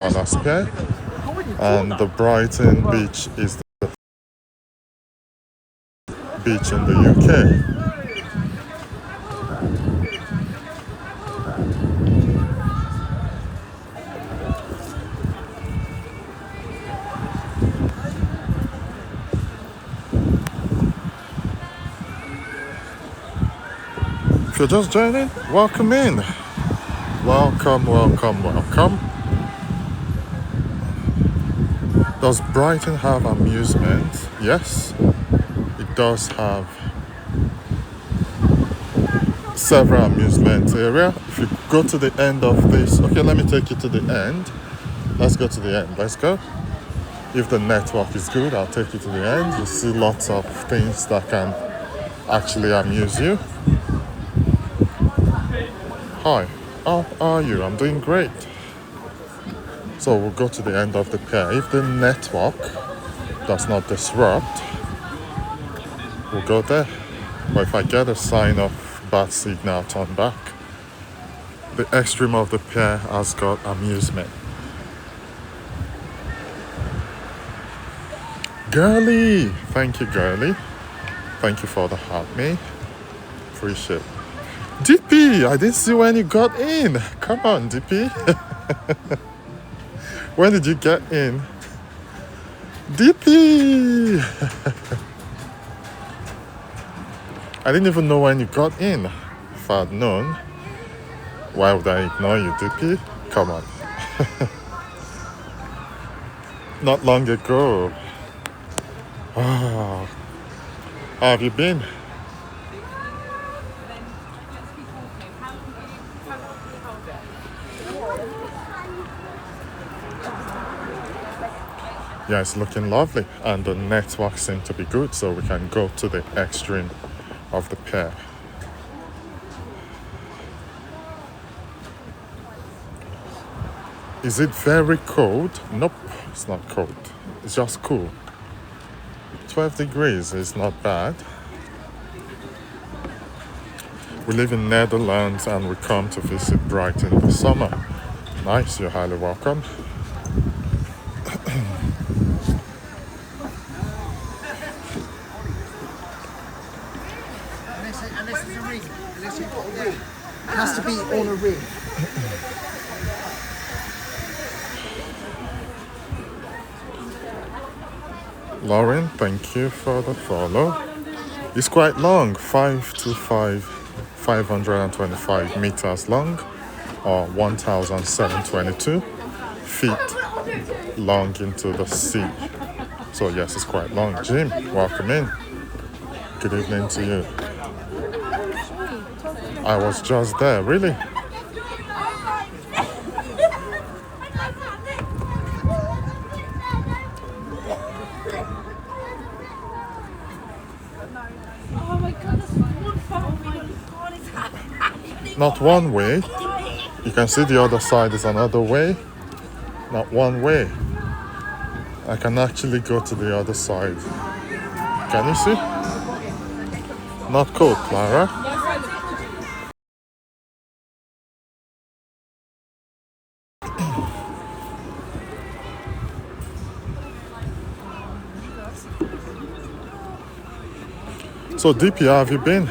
Palace Pier, and the Brighton beach is the beach in the UK. If you're just joining, welcome in. Welcome, welcome, welcome. Does Brighton have amusement? Yes, it does have several amusement area. If you go to the end of this, okay, let me take you to the end. Let's go to the end. Let's go. If the network is good, I'll take you to the end. You see lots of things that can actually amuse you. Hi, how are you? I'm doing great. So we'll go to the end of the pier. If the network does not disrupt, we'll go there. But if I get a sign of bad signal, I'll turn back. The extreme of the pier has got amusement. Girly! Thank you, girly. Thank you for the heart, me. Appreciate it. DP, I didn't see when you got in. Come on, DP. When did you get in? DP! I didn't even know when you got in. If I'd known, why would I ignore you, DP? Come on. Not long ago. Oh, how have you been? Yeah, it's looking lovely, and the network seems to be good, so we can go to the extreme of the pier. Is it very cold? Nope, it's not cold. It's just cool. 12 degrees is not bad. We live in Netherlands and we come to visit Brighton in the summer. Nice, you're highly welcome. Unless it's a ring. Unless you've got a ring. It has to be on a ring. Lauren, thank you for the follow. It's quite long, 525 meters long, or 1,722 feet long into the sea. So yes, it's quite long. Jim, welcome in. Good evening to you. I was just there, really? Not one way. You can see the other side is another way. Not one way. I can actually go to the other side. Can you see? Not cold, Clara. So DP, how have you been?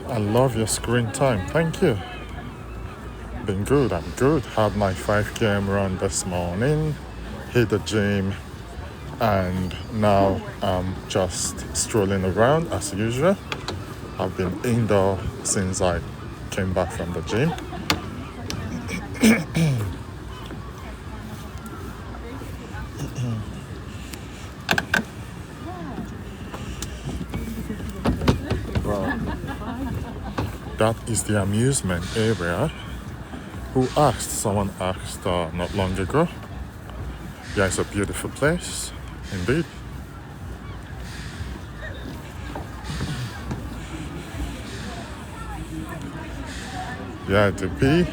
I love your screen time. Thank you. Been good. I'm good. Had my 5 km run this morning. Hit the gym. And now I'm just strolling around as usual. I've been indoor since I came back from the gym. Well, that is the amusement area. Who asked? Someone asked not long ago. Yeah, it's a beautiful place, indeed. Yeah, DP.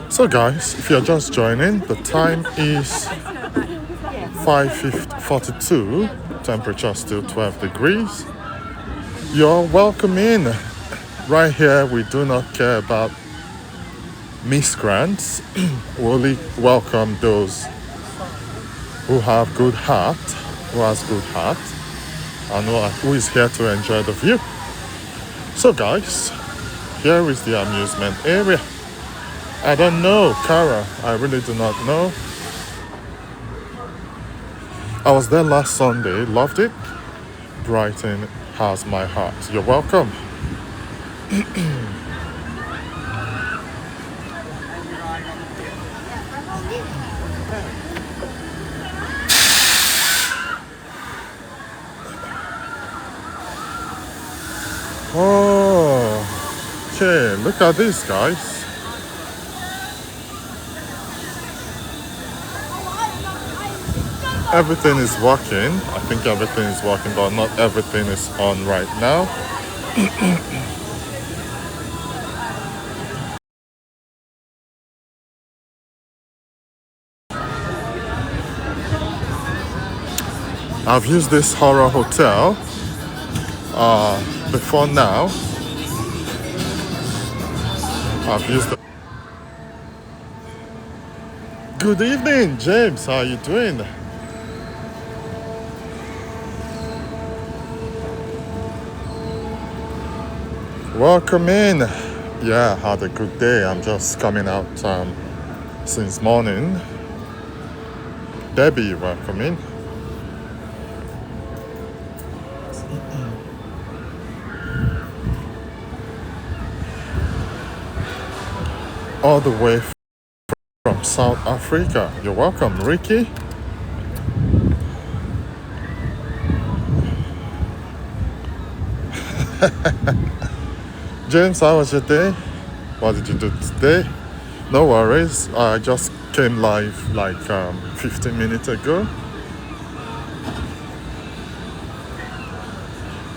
So guys, if you're just joining, the time is 5:42, temperature still 12 degrees. You're welcome in. Right here, we do not care about miscreants. We only welcome those who have good heart, who has good heart, and who is here to enjoy the view. So guys, here is the amusement area. I don't know, Cara, I really do not know. I was there last Sunday, loved it. Brighton has my heart. You're welcome. Oh, okay, look at this, guys. Everything is working. I think everything is working, but not everything is on right now. I've used this horror hotel before now. I've used it. Good evening, James. How are you doing? Welcome in. Yeah, had a good day. I'm just coming out since morning. Debbie, welcome in. All the way from South Africa. You're welcome, Ricky. James, how was your day? What did you do today? No worries. I just came live like 15 minutes ago.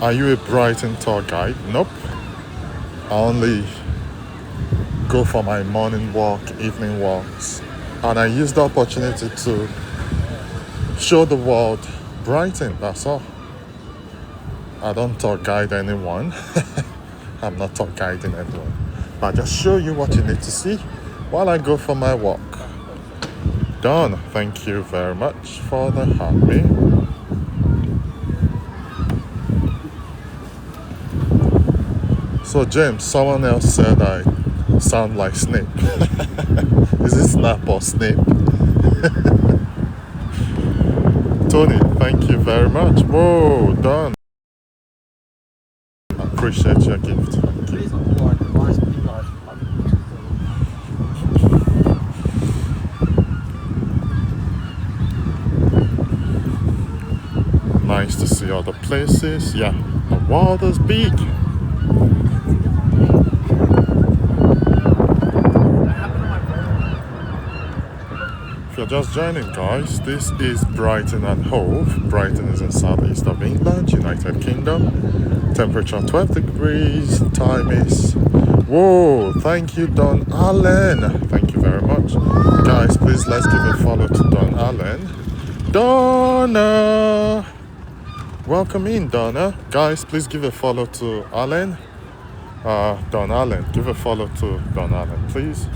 Are you a Brighton tour guide? Nope. I only go for my morning walk, evening walks, and I use the opportunity to show the world Brighton, that's all. I don't tour guide anyone. I'm not tour guiding anyone. But I just show you what you need to see while I go for my walk. Done. Thank you very much for the happy. So James, someone else said I sound like Snape. Is it Snap or Snape? Tony, thank you very much. Whoa, done. I appreciate your gift. Thank you. Nice to see other places. Yeah, the world is big. If you're just joining, guys, this is Brighton and Hove. Brighton is in southeast of England, United Kingdom. Temperature 12 degrees. Time is... Whoa, thank you, Don Allen. Thank you very much. Guys, please let's give a follow to Don Allen. Donna! Welcome in, Donna. Guys, please give a follow to Allen. Don Allen. Give a follow to Don Allen, please.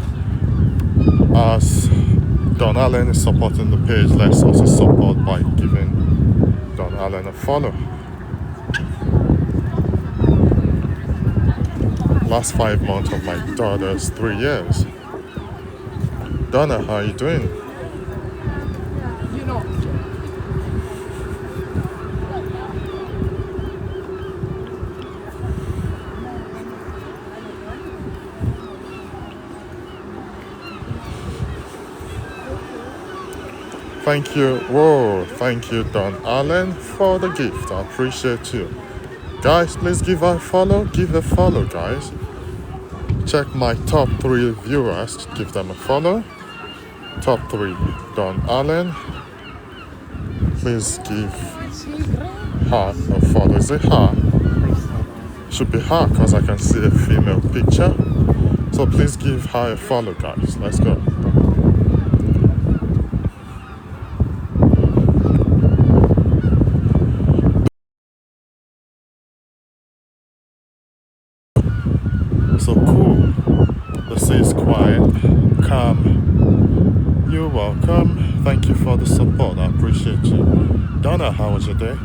As Don Allen is supporting the page, let's also support by giving Don Allen a follow. Last 5 months of my daughter's 3 years. Donna, how are you doing? Thank you. Whoa, thank you, Don Allen, for the gift. I appreciate you. Guys, please give a follow. Give a follow, guys. Check my top 3 viewers. Give them a follow. Top 3, Don Allen. Please give her a follow. Is it her? Should be her because I can see a female picture. So please give her a follow, guys. Let's go. So cool. The sea is quiet, calm. You're welcome. Thank you for the support. I appreciate you. Donna, how was your day?